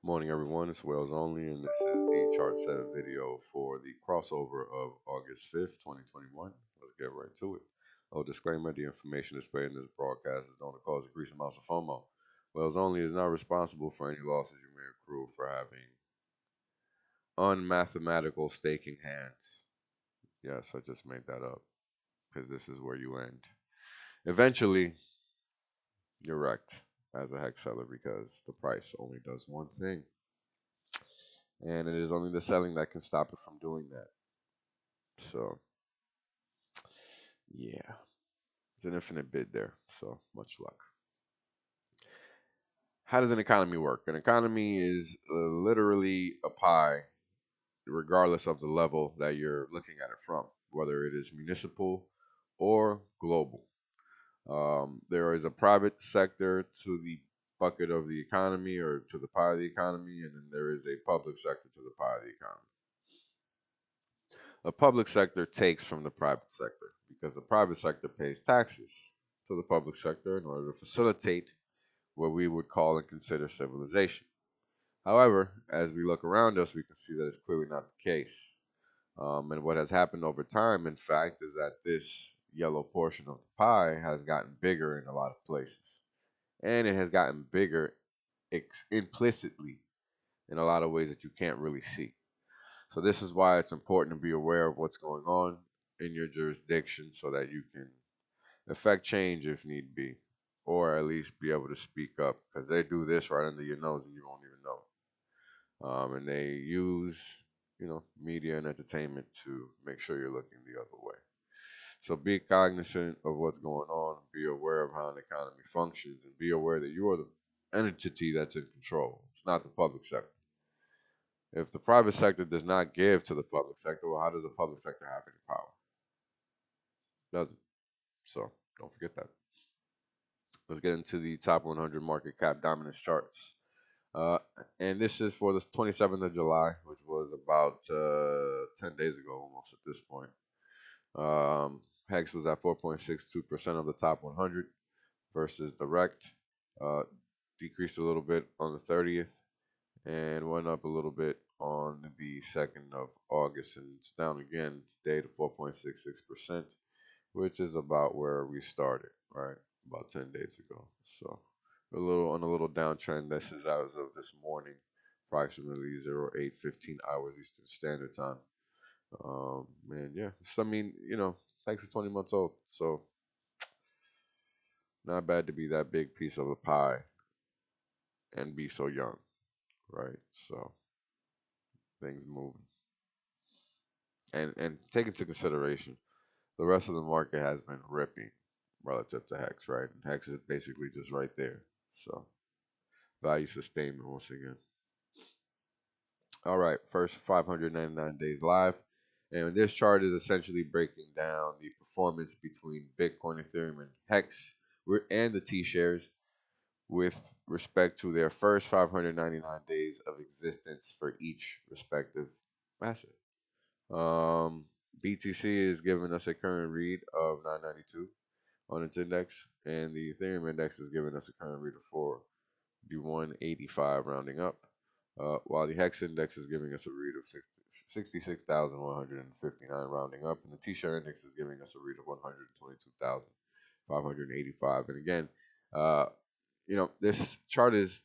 Morning, everyone. It's Wales Only, and this is the chart setup video for the crossover of August 5th, 2021. Let's get right to it. Oh, disclaimer: the information displayed in this broadcast is known to cause increased amounts of FOMO. Wales Only is not responsible for any losses you may accrue for having unmathematical staking hands. Yes, I just made that up because this is where you end. Eventually, you're wrecked as a hex seller because the price only does one thing, and it is only the selling that can stop it from doing that. So, yeah, it's an infinite bid there. So, much luck. How does an economy work? An economy is literally a pie, regardless of the level that you're looking at it from, whether it is municipal or global. There is a private sector to the bucket of the economy or to the pie of the economy, and then there is a public sector to the pie of the economy. The public sector takes from the private sector because the private sector pays taxes to the public sector in order to facilitate what we would call and consider civilization. However, as we look around us, we can see that it's clearly not the case. And what has happened over time, in fact, is that this yellow portion of the pie has gotten bigger in a lot of places. And it has gotten bigger implicitly in a lot of ways that you can't really see. So this is why it's important to be aware of what's going on in your jurisdiction so that you can affect change if need be, or at least be able to speak up because they do this right under your nose and you won't even know. And they use, media and entertainment to make sure you're looking the other way. So be cognizant of what's going on, be aware of how an economy functions, and be aware that you are the entity that's in control. It's not the public sector. If the private sector does not give to the public sector, well, how does the public sector have any power? Doesn't. So don't forget that. Let's get into the top 100 market cap dominance charts. Uh, and this is for the 27th of July, which was about 10 days ago almost at this point. HEX was at 4.62% of the top 100 versus direct. Uh, Decreased a little bit on the 30th and went up a little bit on the 2nd of August. And it's down again today to 4.66%, which is about where we started, right? About 10 days ago. So a little downtrend. This is as of this morning, approximately 08:15 hours Eastern Standard Time. Man, yeah. So I mean, Texas is 20 months old, so not bad to be that big piece of the pie and be so young, right? So things moving, and take into consideration the rest of the market has been ripping relative to Hex, right? And Hex is basically just right there. So value sustainment once again. All right, first 599 days live. And this chart is essentially breaking down the performance between Bitcoin, Ethereum, and Hex and the TShares with respect to their first 599 days of existence for each respective asset. BTC is giving us a current read of 992 on its index, and the Ethereum index is giving us a current read of 4185 rounding up. While the HEX index is giving us a read of 66,159 rounding up, and the T-share index is giving us a read of 122,585. And again, uh, this chart is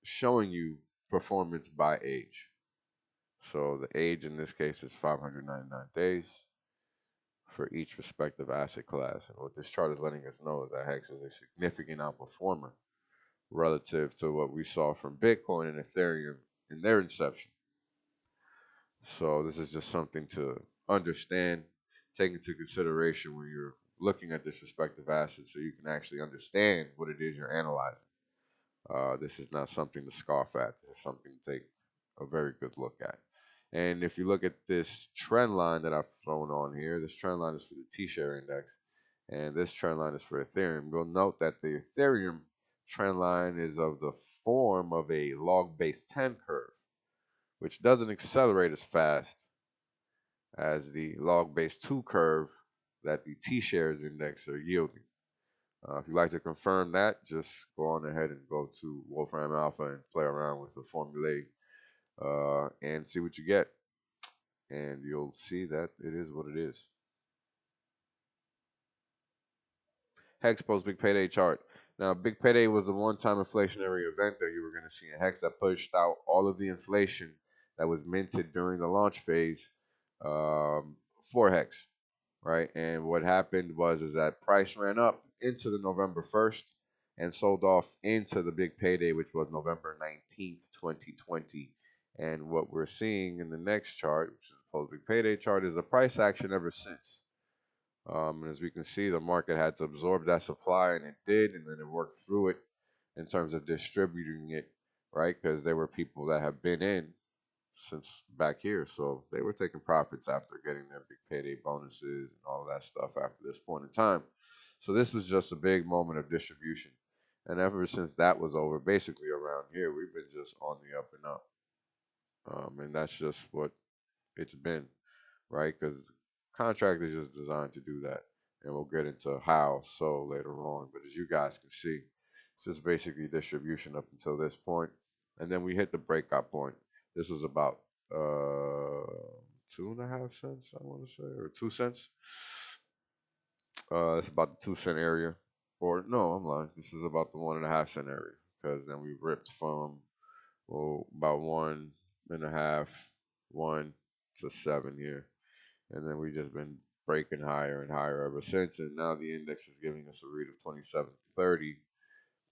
showing you performance by age. So the age in this case is 599 days for each respective asset class. And what this chart is letting us know is that HEX is a significant outperformer relative to what we saw from Bitcoin and Ethereum in their inception. So this is just something to understand, take into consideration when you're looking at this respective asset so you can actually understand what it is you're analyzing. This is not something to scoff at. This is something to take a very good look at. And if you look at this trend line that I've thrown on here, this trend line is for the T-share index, and this trend line is for Ethereum. You'll note that the Ethereum trend line is of the form of a log base 10 curve, which doesn't accelerate as fast as the log base 2 curve that the T-shares index are yielding. If you'd like to confirm that, just go on ahead and go to Wolfram Alpha and play around with the formulae and see what you get. And you'll see that it is what it is. HEX post Big Payday chart. Now, Big Payday was a one-time inflationary event that you were going to see in HEX that pushed out all of the inflation that was minted during the launch phase for HEX, right? And what happened was is that price ran up into the November 1st and sold off into the Big Payday, which was November 19th, 2020. And what we're seeing in the next chart, which is the post Big Payday chart, is a price action ever since. And as we can see, the market had to absorb that supply, and it did, and then it worked through it in terms of distributing it, right? Because there were people that have been in since back here, so they were taking profits after getting their big payday bonuses and all of that stuff after this point in time. So this was just a big moment of distribution, and ever since that was over, basically around here, we've been just on the up and up, and that's just what it's been, right? Because contract is just designed to do that, and we'll get into how so later on. But as you guys can see, it's just basically distribution up until this point, and then we hit the breakout point. This was about 2.5 cents, I want to say, or 2 cents. It's about the 2 cent area, or no, I'm lying. This is about the 1.5 cent area because then we ripped from about 1.5, 1 to 7 here. And then we've just been breaking higher and higher ever since. And now the index is giving us a read of 2730,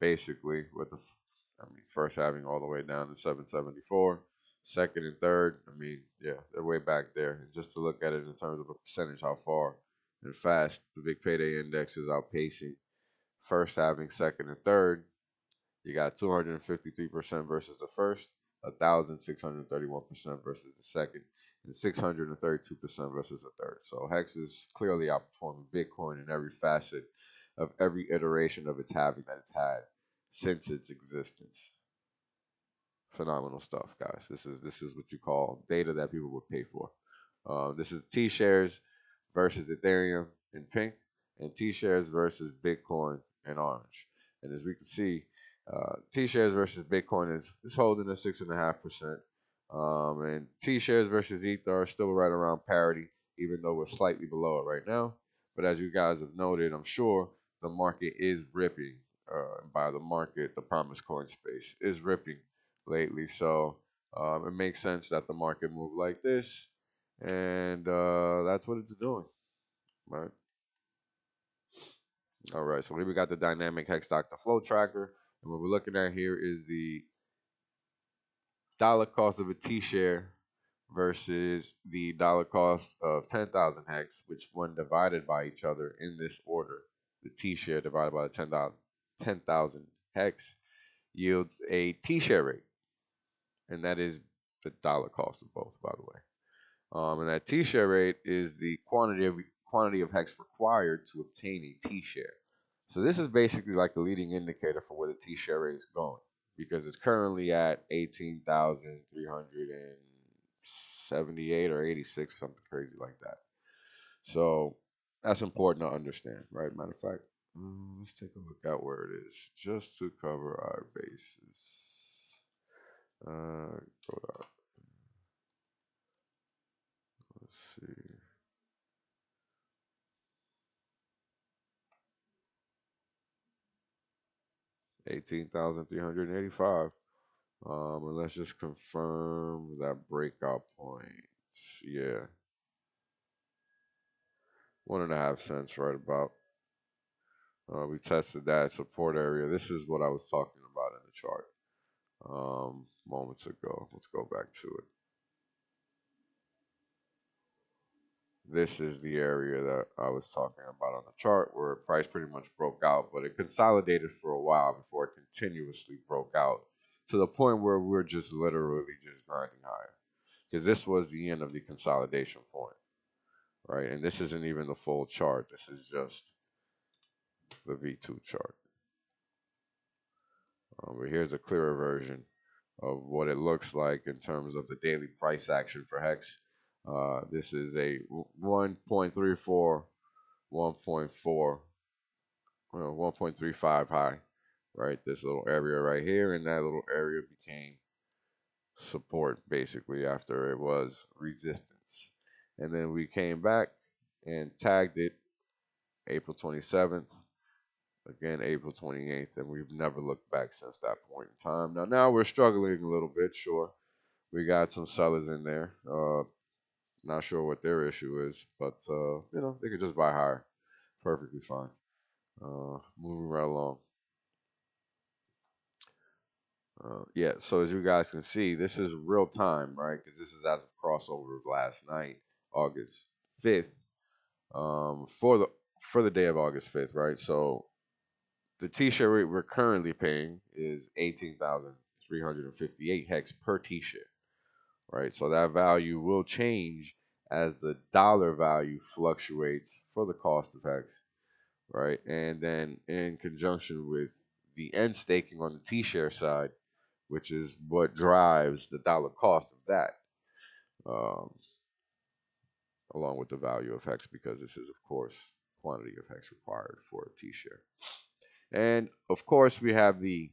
basically, with the, first having all the way down to 774. Second and third, yeah, they're way back there. And just to look at it in terms of a percentage, how far and fast the big payday index is outpacing first having, second, and third. You got 253% versus the first, 1,631% versus the second, and 632% versus the third. So HEX is clearly outperforming Bitcoin in every facet of every iteration of its halving that it's had since its existence. Phenomenal stuff, guys. This is what you call data that people would pay for. This is TShares versus Ethereum in pink, and TShares versus Bitcoin in orange. And as we can see, TShares versus Bitcoin is holding at 6.5%, and TShares versus ETH are still right around parity, even though we're slightly below it right now. But as you guys have noted, I'm sure the market is ripping. By the market, the promise coin space is ripping lately. So it makes sense that the market move like this, and that's what it's doing, right? All right, so here we got the dynamic hex stock, the flow tracker, and what we're looking at here is the dollar cost of a T-share versus the dollar cost of 10,000 hex, which when divided by each other in this order, the T-share divided by the 10,000 hex yields a T-share rate, and that is the dollar cost of both, by the way. And that T-share rate is the quantity of hex required to obtain a T-share. So this is basically like a leading indicator for where the T-share rate is going, because it's currently at 18,378 or 86, something crazy like that. So that's important to understand, right? Matter of fact, let's take a look at where it is just to cover our bases. Go down. Let's see. 18,385. And let's just confirm that breakout point. Yeah, 1.5 cents right about. We tested that support area. This is what I was talking about in the chart moments ago. Let's go back to it. This is the area that I was talking about on the chart where price pretty much broke out, but it consolidated for a while before it continuously broke out to the point where we're just literally just grinding higher, because this was the end of the consolidation point, right? And this isn't even the full chart. This is just the V2 chart. But here's a clearer version of what it looks like in terms of the daily price action for HEX. This is a 1.34, 1.4, well, 1.35 high, right? This little area right here, and that little area became support basically after it was resistance. And then we came back and tagged it April 27th, again April 28th, and we've never looked back since that point in time. Now we're struggling a little bit, sure. We got some sellers in there. Not sure what their issue is, but they could just buy higher. Perfectly fine. Moving right along. Yeah, so as you guys can see, this is real time, right? Because this is as of crossover of last night, August 5th, for the day of August 5th, right? So the T-shirt rate we're currently paying is 18,358 hex per T-shirt, right? So that value will change as the dollar value fluctuates for the cost of hex, right? And then in conjunction with the end staking on the T-share side, which is what drives the dollar cost of that, um, along with the value of hex, because this is, of course, quantity of hex required for a T-share. And of course, we have the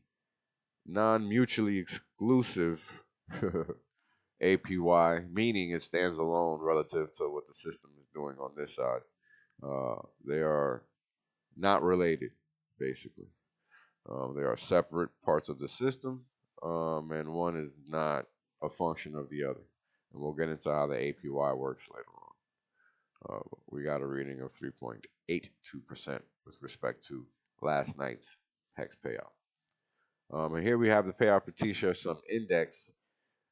non-mutually exclusive APY, meaning it stands alone relative to what the system is doing on this side. They are not related, basically. They are separate parts of the system, and one is not a function of the other. And we'll get into how the APY works later on. We got a reading of 3.82% with respect to last night's HEX payout. And here we have the payout per T-share sum index,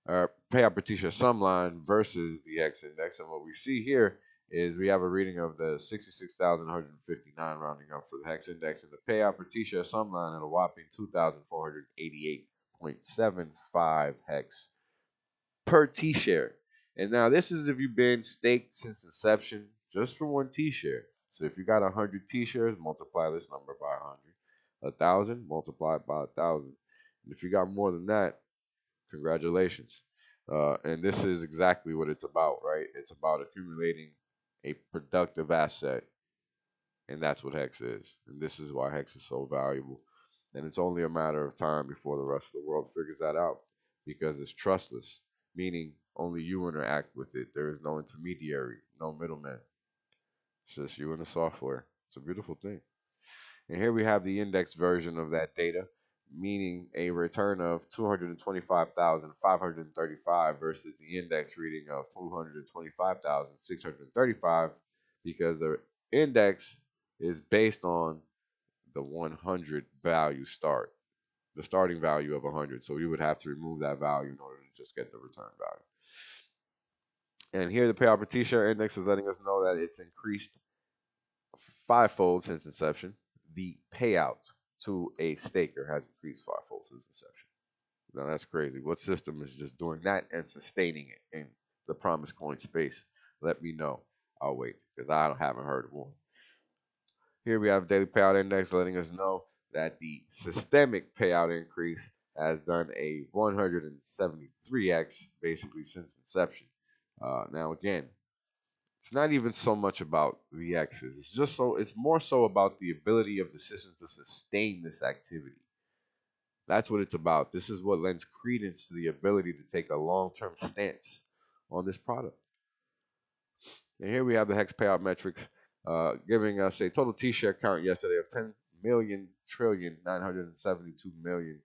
payout per T-share sum line versus the X index. And what we see here is we have a reading of the 66,159 rounding up for the HEX index, and the payout per T-share sum line at a whopping 2,488.75 hex per T-share. And now this is if you've been staked since inception just for one T-share. So if you got 100 T-shares, multiply this number by 100. 1,000, multiply it by 1,000. And if you got more than that, congratulations. And this is exactly what it's about, right? It's about accumulating a productive asset, and that's what HEX is. And this is why HEX is so valuable. And it's only a matter of time before the rest of the world figures that out, because it's trustless, meaning only you interact with it. There is no intermediary, no middleman. It's just you and the software. It's a beautiful thing. And here we have the index version of that data, meaning a return of 225,535 versus the index reading of 225,635, because the index is based on the 100 value the starting value of 100. So we would have to remove that value in order to just get the return value. And here the payout per T-share index is letting us know that it's increased fivefold since inception. The payout to a staker has increased fivefold since inception. Now that's crazy. What system is just doing that and sustaining it in the promised coin space? Let me know. I'll wait, because I haven't heard of one. Here we have daily payout index letting us know that the systemic payout increase has done a 173x basically since inception. Now again, it's not even so much about the X's. It's more so about the ability of the system to sustain this activity. That's what it's about. This is what lends credence to the ability to take a long-term stance on this product. And here we have the HEX Payout Metrics, giving us a total T-share count yesterday of 10,972,000,000.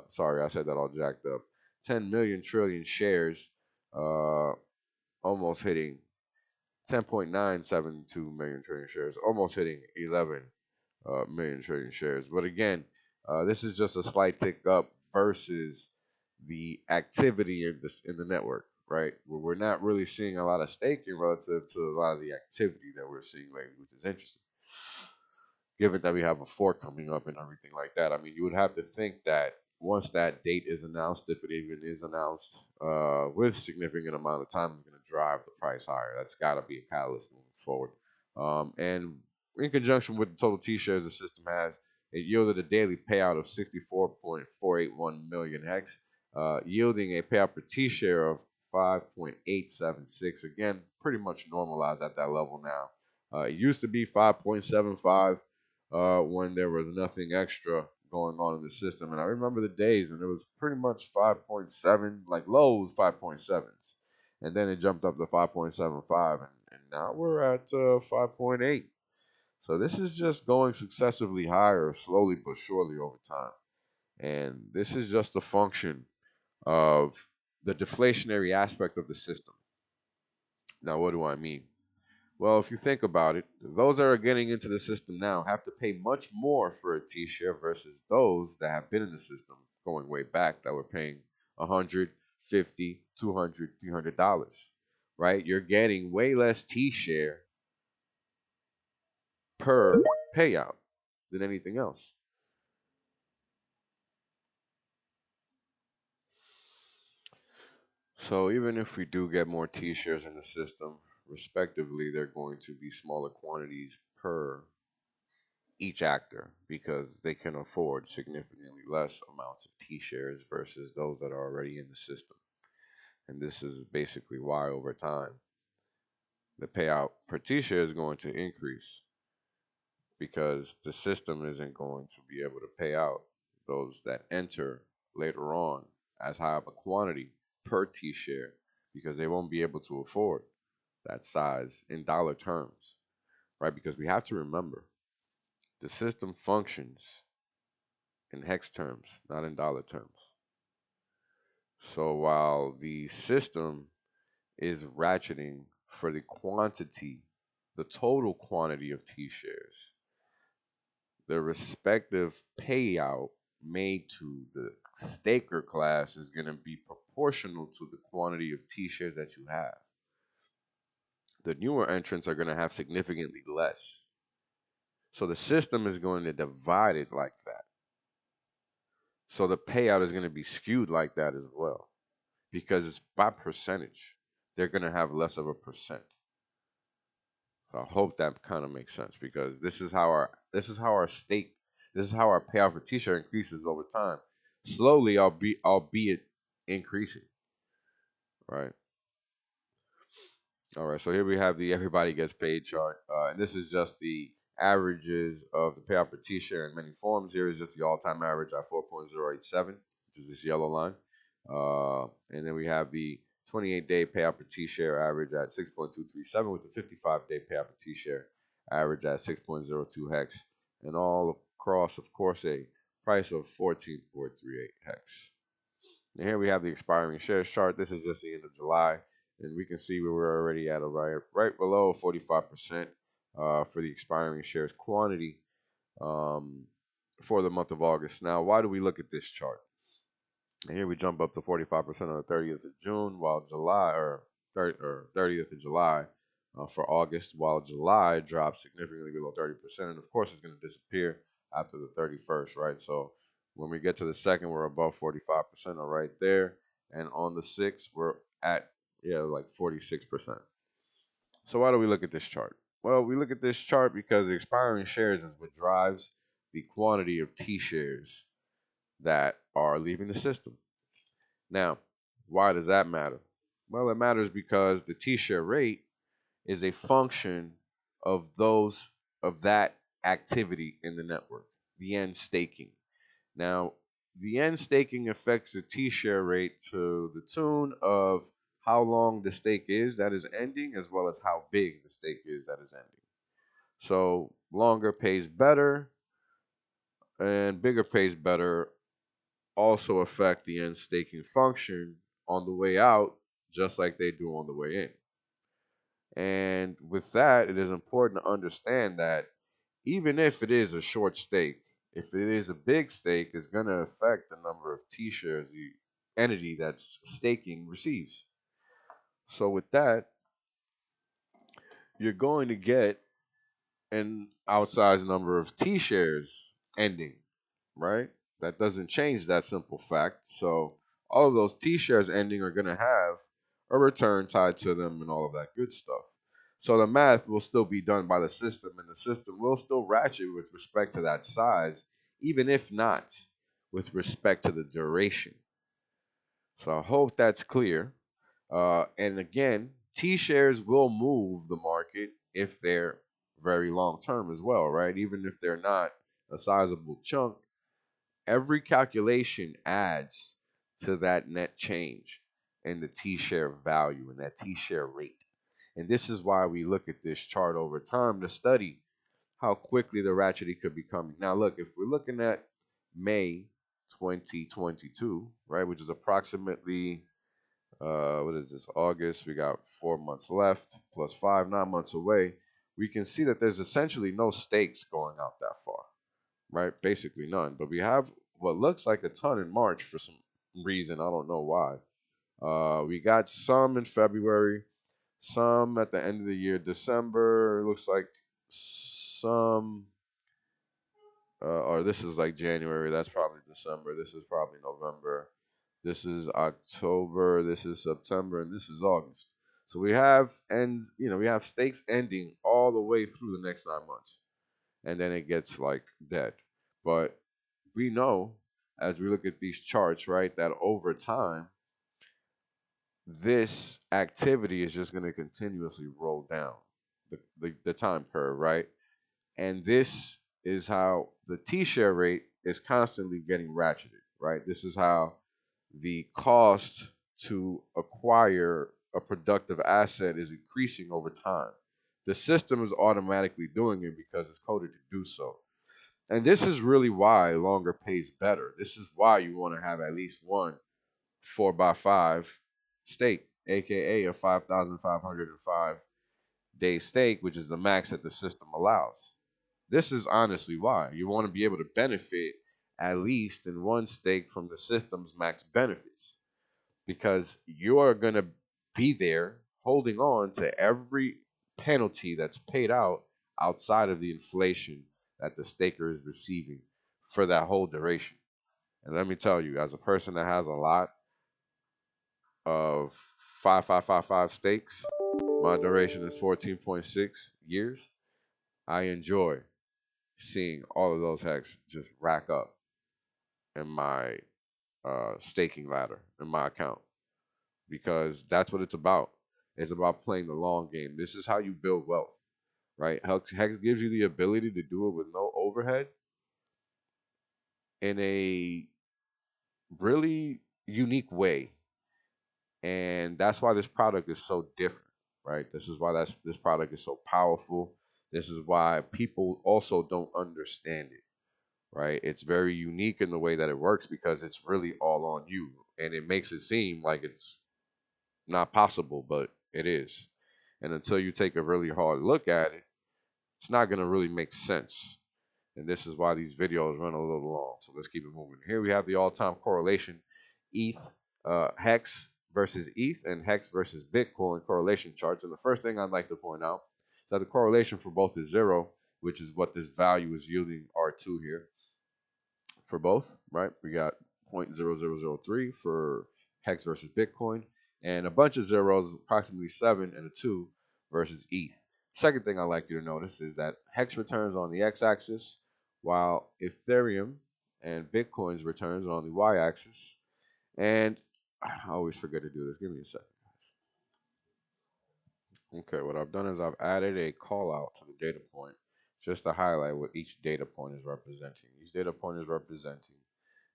Sorry, I said that all jacked up. 10 million trillion shares, almost hitting 10.972 million trillion shares, almost hitting 11 million trillion shares. But again, this is just a slight tick up versus the activity in the network, right? Where we're not really seeing a lot of staking relative to a lot of the activity that we're seeing lately, which is interesting. Given that we have a fork coming up and everything like that, I mean, you would have to think that once that date is announced, if it even is announced, with significant amount of time, it's going to drive the price higher. That's got to be a catalyst moving forward. And in conjunction with the total T-shares the system has, it yielded a daily payout of 64.481 million hex, yielding a payout per T-share of 5.876. Again, pretty much normalized at that level now. It used to be 5.75. when there was nothing extra going on in the system. And I remember the days when it was pretty much 5.7, like lows 5.7s. And then it jumped up to 5.75. And now we're at 5.8. So this is just going successively higher, slowly but surely over time. And this is just a function of the deflationary aspect of the system. Now, what do I mean? Well, if you think about it, those that are getting into the system now have to pay much more for a T-share versus those that have been in the system going way back that were paying $100, $50, $200, $300, right? You're getting way less T-share per payout than anything else. So even if we do get more T-shares in the system, respectively, they're going to be smaller quantities per each actor because they can afford significantly less amounts of T-shares versus those that are already in the system. And this is basically why over time the payout per T-share is going to increase because the system isn't going to be able to pay out those that enter later on as high of a quantity per T-share because they won't be able to afford that size in dollar terms, right? Because we have to remember the system functions in hex terms, not in dollar terms. So while the system is ratcheting for the quantity, the total quantity of T shares, the respective payout made to the staker class is going to be proportional to the quantity of T shares that you have. The newer entrants are going to have significantly less. So the system is going to divide it like that. So the payout is going to be skewed like that as well because it's by percentage. They're going to have less of a percent. So I hope that kind of makes sense because this is how our payout for T-shirt increases over time, slowly, albeit increasing. Right. All right. So here we have the everybody gets paid chart, and this is just the averages of the payout for T-shirt in many forms. Here is just the all-time average at 4.087, which is this yellow line, and then we have the 28-day payout per T-share average at 6.237 with the 55-day payout per T-share average at 6.02 hex, and all across, of course, a price of 14.38 hex. And here we have the expiring shares chart. This is just the end of July, and we can see we were already at a right below 45% for the expiring shares quantity for the month of August. Now, why do we look at this chart? And here we jump up to 45% on the 30th of June, while July, or 30th of July for August, while July drops significantly below 30%. And of course, it's going to disappear after the 31st, right? So when we get to the second, we're above 45% or right there. And on the 6th, we're at, like 46%. So why do we look at this chart? Well, we look at this chart because the expiring shares is what drives the quantity of T shares that are leaving the system. Now, why does that matter? Well, it matters because the T-share rate is a function of that activity in the network, the end staking. Now, the end staking affects the T-share rate to the tune of how long the stake is that is ending, as well as how big the stake is that is ending. So longer pays better, and bigger pays better also affect the end staking function on the way out, just like they do on the way in. And with that, it is important to understand that even if it is a short stake, if it is a big stake, it's going to affect the number of T shares the entity that's staking receives. So with that, you're going to get an outsized number of T shares ending, right? That doesn't change that simple fact. So all of those T shares ending are going to have a return tied to them and all of that good stuff. So the math will still be done by the system, and the system will still ratchet with respect to that size, even if not with respect to the duration. So I hope that's clear. And again, T shares will move the market if they're very long term as well, right? Even if they're not a sizable chunk, every calculation adds to that net change in the T-share value and that T-share rate. And this is why we look at this chart over time to study how quickly the ratcheting could be coming. Now, look, if we're looking at May 2022, right, which is approximately, what is this, August, we got 4 months left, plus 5, 9 months away, we can see that there's essentially no stakes going out that far, right? Basically none. But we have what looks like a ton in March for some reason. I don't know why. We got some in February, some at the end of the year, December. It looks like some, or this is like January. That's probably December. This is probably November. This is October. This is September, and this is August. So we have ends. We have stakes ending all the way through the next 9 months, and then it gets like dead. But we know as we look at these charts, right, that over time, this activity is just going to continuously roll down the time curve, right? And this is how the T-share rate is constantly getting ratcheted, right? This is how the cost to acquire a productive asset is increasing over time. The system is automatically doing it because it's coded to do so. And this is really why longer pays better. This is why you want to have at least one 4x5 stake, aka a 5,505-day stake, which is the max that the system allows. This is honestly why you want to be able to benefit at least in one stake from the system's max benefits, because you are going to be there holding on to every penalty that's paid out outside of the inflation that the staker is receiving for that whole duration. And let me tell you, as a person that has a lot of 5555 stakes, my duration is 14.6 years. I enjoy seeing all of those hex just rack up in my staking ladder in my account, because that's what it's about. It's about playing the long game. This is how you build wealth, right? Hex gives you the ability to do it with no overhead in a really unique way. And that's why this product is so different, right? This is why this product is so powerful. This is why people also don't understand it, right? It's very unique in the way that it works because it's really all on you. And it makes it seem like it's not possible, but it is. And until you take a really hard look at it, it's not going to really make sense. And this is why these videos run a little long. So let's keep it moving. Here we have the all-time correlation, ETH, HEX versus ETH, and HEX versus Bitcoin correlation charts. And the first thing I'd like to point out is that the correlation for both is 0, which is what this value is yielding R2 here for both, right? We got 0.0003 for HEX versus Bitcoin, and a bunch of zeros, approximately 7 and a 2 versus ETH. Second thing I'd like you to notice is that HEX returns on the x-axis, while Ethereum and Bitcoin's returns are on the y-axis. And I always forget to do this. Give me a second. Okay, what I've done is I've added a call out to the data point just to highlight what each data point is representing. Each data point is representing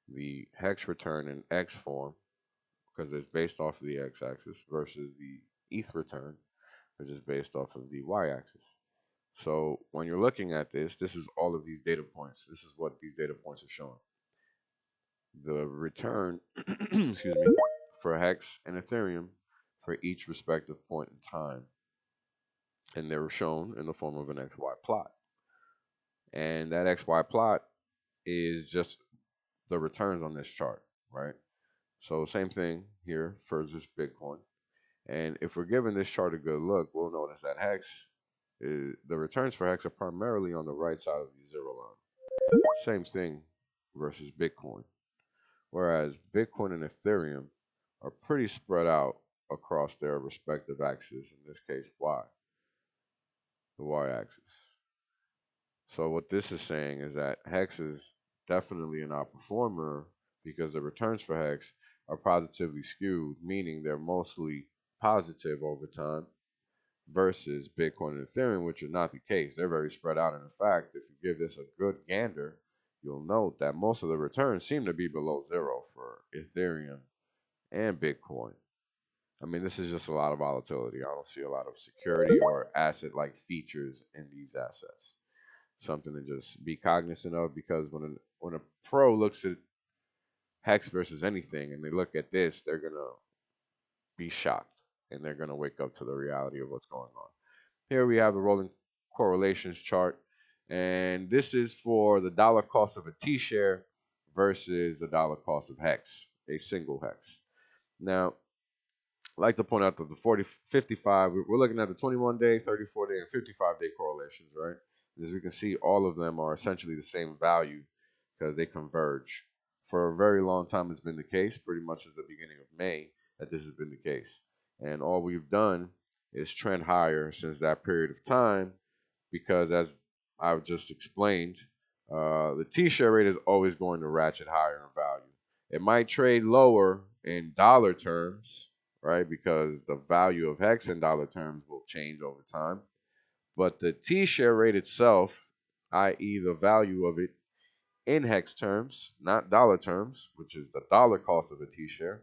the hex return in X form, because it's based off of the x-axis, versus the ETH return, which is based off of the y-axis. So when you're looking at this is all of these data points. This is what these data points are showing. The return, excuse me, for HEX and Ethereum for each respective point in time. And they were shown in the form of an XY plot. And that XY plot is just the returns on this chart, right? So same thing here for this Bitcoin. And if we're giving this chart a good look, we'll notice that the returns for HEX are primarily on the right side of the 0 line. Same thing versus Bitcoin. Whereas Bitcoin and Ethereum are pretty spread out across their respective axes, in this case, the y-axis. So what this is saying is that HEX is definitely an outperformer because the returns for HEX are positively skewed, meaning they're mostly positive over time, versus Bitcoin and Ethereum, which are not the case. They're very spread out. And in fact, if you give this a good gander, you'll note that most of the returns seem to be below zero for Ethereum and Bitcoin. I mean, this is just a lot of volatility. I don't see a lot of security or asset-like features in these assets. Something to just be cognizant of, because when a pro looks at Hex versus anything and they look at this, they're gonna be shocked and they're gonna wake up to the reality of what's going on. Here we have the rolling correlations chart, and this is for the dollar cost of a T-share versus the dollar cost of Hex, a single Hex. Now, I like to point out that the 40, 55, we're looking at the 21-day, 34-day, and 55-day correlations, right? As we can see, all of them are essentially the same value because they converge. For a very long time, it's been the case, pretty much since the beginning of May, that this has been the case. And all we've done is trend higher since that period of time because, as I've just explained, the T-share rate is always going to ratchet higher in value. It might trade lower in dollar terms, right? Because the value of Hex in dollar terms will change over time. But the T-share rate itself, i.e. the value of it in Hex terms, not dollar terms, which is the dollar cost of a T-share,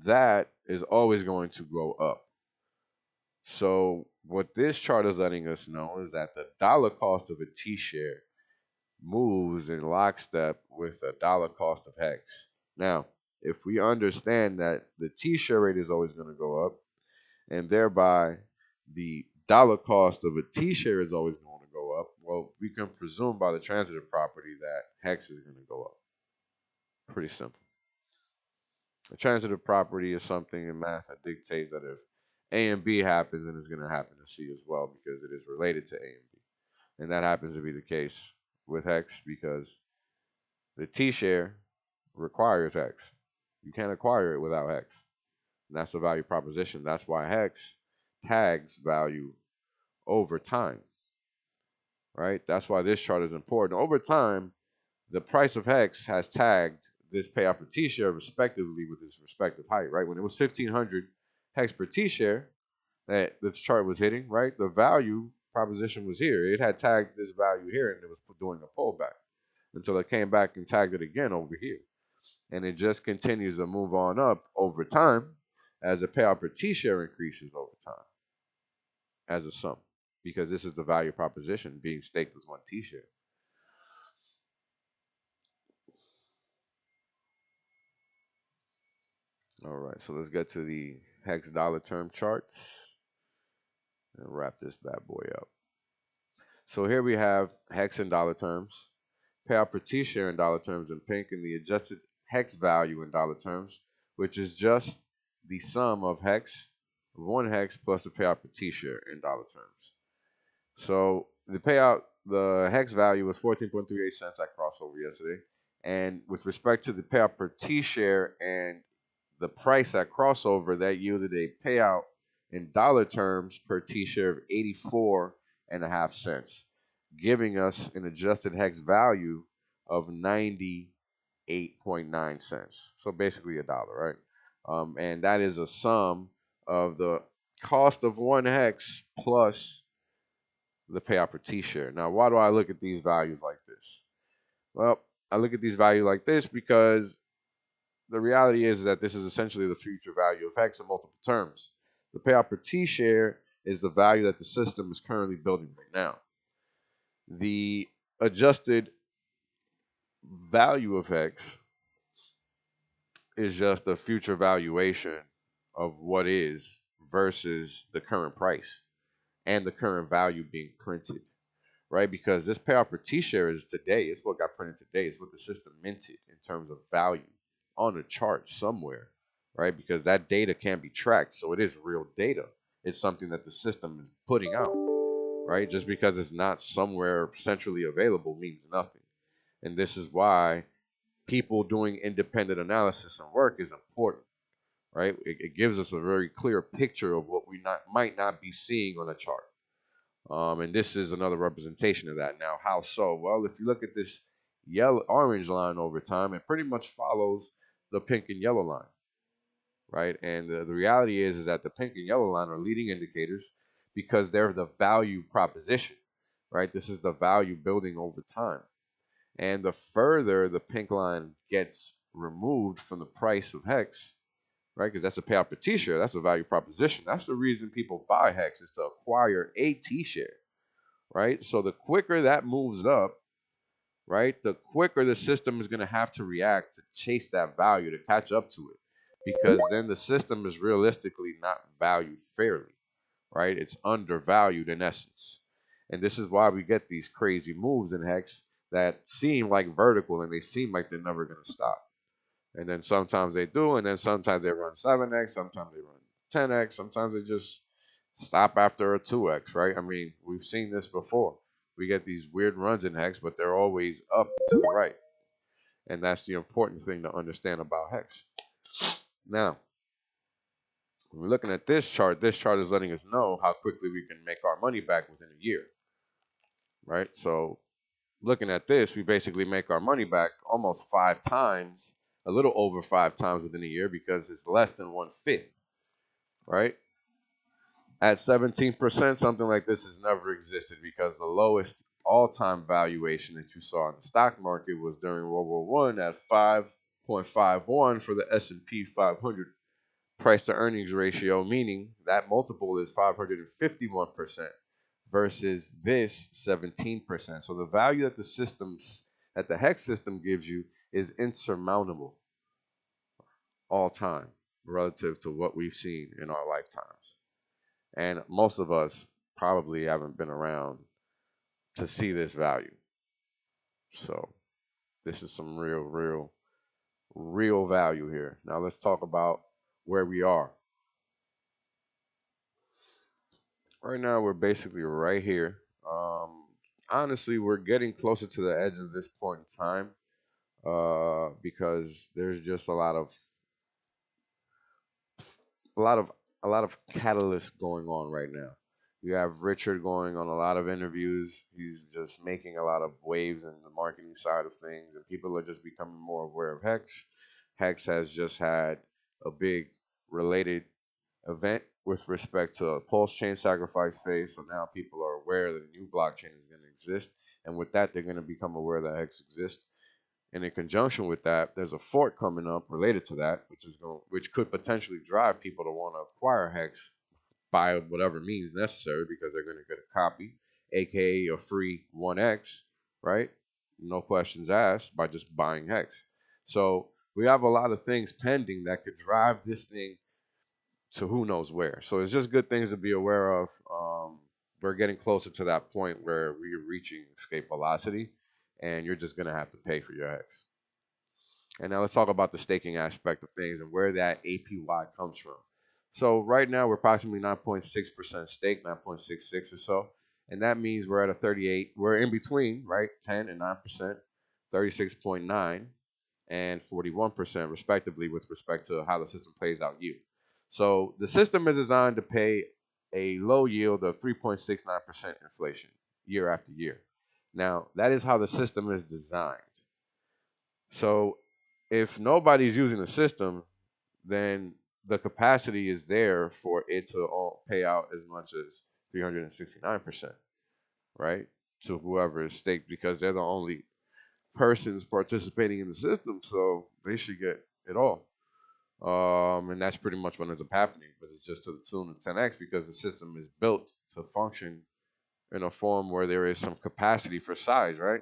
that is always going to go up. So what this chart is letting us know is that the dollar cost of a T-share moves in lockstep with the dollar cost of Hex. Now, if we understand that the T-share rate is always going to go up, and thereby the dollar cost of a T-share is always going to go up, well, we can presume by the transitive property that Hex is going to go up. Pretty simple. The transitive property is something in math that dictates that if A and B happens, then it's going to happen to C as well because it is related to A and B. And that happens to be the case with Hex because the T-share requires Hex. You can't acquire it without Hex. And that's a value proposition. That's why Hex tags value over time, right? That's why this chart is important. Over time, the price of Hex has tagged this payout per T-share respectively with its respective height, right? When it was 1,500 Hex per T-share that this chart was hitting, right? The value proposition was here. It had tagged this value here and it was doing a pullback until it came back and tagged it again over here. And it just continues to move on up over time as the payout per T-share increases over time as a sum, because this is the value proposition being staked with one T-share. All right, so let's get to the Hex dollar term charts and wrap this bad boy up. So here we have Hex in dollar terms, payout per T-share in dollar terms in pink, and the adjusted Hex value in dollar terms, which is just the sum of Hex, one Hex plus the payout per T-share in dollar terms. So the Hex value was 14.38 cents at crossover yesterday. And with respect to the payout per T-share and the price at crossover, that yielded a payout in dollar terms per T-share of 84.5 cents, giving us an adjusted Hex value of 98.9 cents. So basically $1, right? And that is a sum of the cost of one Hex plus the payout per T-share. Now, why do I look at these values like this? Well, I look at these values like this because the reality is that this is essentially the future value of Hex in multiple terms. The payout per T-share is the value that the system is currently building right now. The adjusted value of Hex is just a future valuation of what is versus the current price and the current value being printed, right? Because this payout per T-share is today. It's what got printed today. It's what the system minted in terms of value on a chart somewhere, right? Because that data can be tracked. So it is real data. It's something that the system is putting out, right? Just because it's not somewhere centrally available means nothing. And this is why people doing independent analysis and work is important, right? It gives us a very clear picture of what we might not be seeing on a chart. And this is another representation of that. Now, how so? Well, if you look at this orange line over time, it pretty much follows the pink and yellow line. right? And the reality is that the pink and yellow line are leading indicators because they're the value proposition, right? This is the value building over time. And the further the pink line gets removed from the price of HEX, right? Because that's a payout per T-share. That's a value proposition. That's the reason people buy HEX, is to acquire a T-share, right? So the quicker that moves up, right, the quicker the system is going to have to react to chase that value, to catch up to it, because then the system is realistically not valued fairly, right? It's undervalued in essence. And this is why we get these crazy moves in HEX that seem like vertical and they seem like they're never going to stop. And then sometimes they do, and then sometimes they run 7x, sometimes they run 10x, sometimes they just stop after a 2x, right? I mean, we've seen this before. We get these weird runs in HEX, but they're always up and to the right. And that's the important thing to understand about HEX. Now, when we're looking at this chart is letting us know how quickly we can make our money back within a year, right? So looking at this, we basically make our money back almost 5 times, a little over 5 times within a year, because it's less than 1/5, right? At 17%, something like this has never existed, because the lowest all-time valuation that you saw in the stock market was during World War I at 5.51 for the S&P 500 price to earnings ratio, meaning that multiple is 551% versus this 17%. So the value that the HEX system gives you is insurmountable all time relative to what we've seen in our lifetimes. And most of us probably haven't been around to see this value. So this is some real value here. Now let's talk about where we are. Right now we're basically right here. Honestly, we're getting closer to the edge of this point in time, because there's just a lot of a lot of catalysts going on right now. You have Richard going on a lot of interviews. He's just making a lot of waves in the marketing side of things, and people are just becoming more aware of HEX. HEX has just had a big related event with respect to a pulse chain sacrifice phase. So now people are aware that a new blockchain is going to exist, and with that, they're going to become aware that HEX exists. And in conjunction with that, there's a fork coming up related to that, which could potentially drive people to want to acquire HEX by whatever means necessary, because they're going to get a copy, aka a free 1x, right? No questions asked, by just buying HEX. So we have a lot of things pending that could drive this thing to who knows where. So it's just good things to be aware of. We're getting closer to that point where we're reaching escape velocity, and you're just going to have to pay for your HEX. And now let's talk about the staking aspect of things and where that APY comes from. So right now we're approximately 9.6% staked, 9.66 or so. And that means we're at a 38. We're in between, right? 10 and 9%, 36.9 and 41% respectively with respect to how the system plays out yield. So the system is designed to pay a low yield of 3.69% inflation year after year. Now, that is how the system is designed. So if nobody's using the system, then the capacity is there for it to pay out as much as 369%, right? To whoever is staked, because they're the only persons participating in the system, so they should get it all. And that's pretty much what ends up happening, but it's just to the tune of 10x, because the system is built to function in a form where there is some capacity for size, right?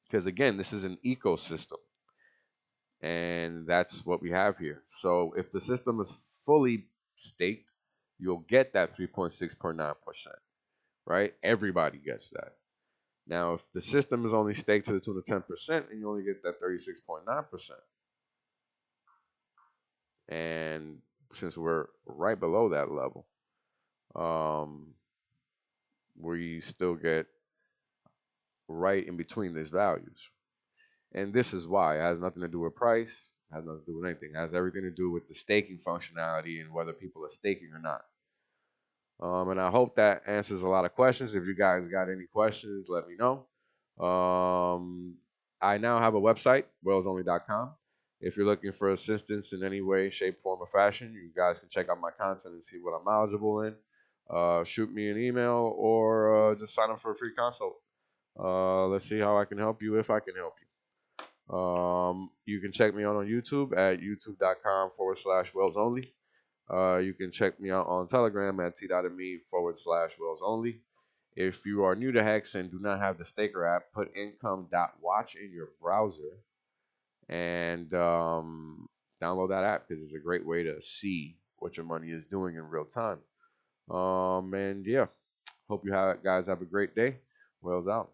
Because again, this is an ecosystem, and that's what we have here. So if the system is fully staked, you'll get that 3.6 percent, right? Everybody gets that. Now, if the system is only staked to the tune of 10%, and you only get that 36.9%. And since we're right below that level, we still get right in between these values. And this is why. It has nothing to do with price, it has nothing to do with anything. It has everything to do with the staking functionality and whether people are staking or not. And I hope that answers a lot of questions. If you guys got any questions, let me know. I now have a website, whalesonly.com. If you're looking for assistance in any way, shape, form, or fashion, you guys can check out my content and see what I'm eligible in. Shoot me an email or just sign up for a free consult. Let's see how I can help you if I can help you. You can check me out on YouTube at youtube.com/Wells Only. You can check me out on Telegram at t.me/Wells Only. If you are new to HEX and do not have the Staker app, put income.watch in your browser and download that app because it's a great way to see what your money is doing in real time. And yeah, hope you guys have a great day. Wells out.